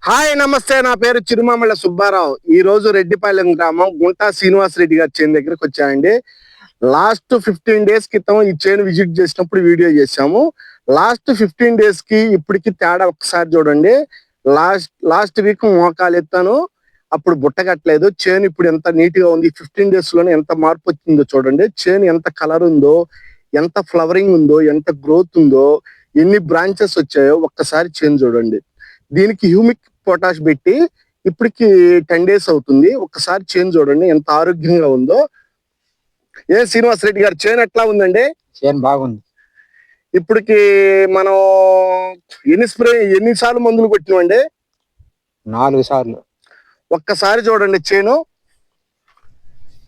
Hi నమస్తే, నా పేరు చిరుమామిళ్ళ సుబ్బారావు. ఈ రోజు రెడ్డిపాలెం గ్రామం గుంటా శ్రీనివాస్ రెడ్డి గారి చేను దగ్గరకు వచ్చానండి. లాస్ట్ 15 డేస్ క్రితం ఈ చేను విజిట్ చేసినప్పుడు వీడియో చేశాము. లాస్ట్ 15 డేస్ కి ఇప్పటికి తేడా ఒక్కసారి చూడండి. లాస్ట్ వీక్ మోకాలు ఎత్తాను, అప్పుడు బుట్ట కట్టలేదు. చేను ఇప్పుడు ఎంత నీట్ గా ఉంది. 15 డేస్ లోనే ఎంత మార్పు వచ్చిందో చూడండి. చేను ఎంత కలర్ ఉందో, ఎంత ఫ్లవరింగ్ ఉందో, ఎంత గ్రోత్ ఉందో, ఎన్ని బ్రాంచెస్ వచ్చాయో ఒక్కసారి చేను చూడండి. దీనికి హ్యూమిక్ పొటాష్ పెట్టి ఇప్పటికి 10 డేస్ అవుతుంది. ఒక్కసారి చేను చూడండి ఎంత ఆరోగ్యంగా ఉందో. శ్రీనివాస్ రెడ్డి గారు చేను ఎట్లా ఉందండి? చేను బాగుంది. ఇప్పటికి మనం ఎన్నిసార్లు మందులు కొట్టినామండి? 4 సార్లు. ఒక్కసారి చూడండి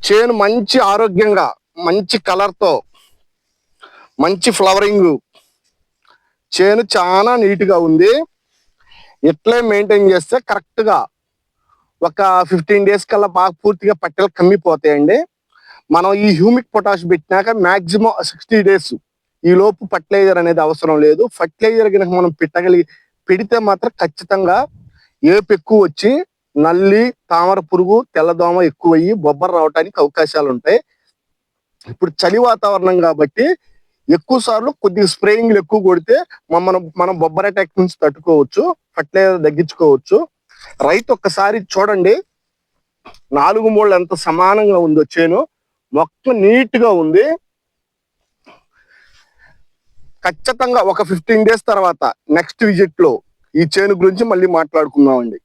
చేను మంచి ఆరోగ్యంగా, మంచి కలర్ తో, మంచి ఫ్లవరింగ్, చేను చాలా నీట్ గా ఉంది. ఇట్లే మెయింటైన్ చేస్తే కరెక్ట్ గా ఒక 15 డేస్ కల్లా బాగా పూర్తిగా పట్టెలు కమ్మిపోతాయండి. మనం ఈ హ్యూమిక్ పొటాష్ పెట్టినాక మాక్సిమం 60 డేస్ ఈ లోపు ఫర్టిలైజర్ అనేది అవసరం లేదు. ఫర్టిలైజర్ కనుక మనం పెడితే మాత్రం ఖచ్చితంగా ఏపు ఎక్కువ వచ్చి నల్లి, తామర పురుగు, తెల్లదోమ ఎక్కువయ్యి బొబ్బర రావడానికి అవకాశాలు ఉంటాయి. ఇప్పుడు చలి వాతావరణం కాబట్టి ఎక్కువ సార్లు కొద్దిగా స్ప్రేయింగ్లు ఎక్కువ కొడితే మనం బొబ్బర అటాక్ నుంచి తట్టుకోవచ్చు, ఫర్టిలైజర్ తగ్గించుకోవచ్చు. రైతు ఒక్కసారి చూడండి 4 మూళ్ళు ఎంత సమానంగా ఉందో చేను, మొత్తం నీట్ గా ఉంది. ఖచ్చితంగా ఒక 15 డేస్ తర్వాత నెక్స్ట్ విజిట్ లో ఈ చేను గురించి మళ్ళీ మాట్లాడుకుందామండి.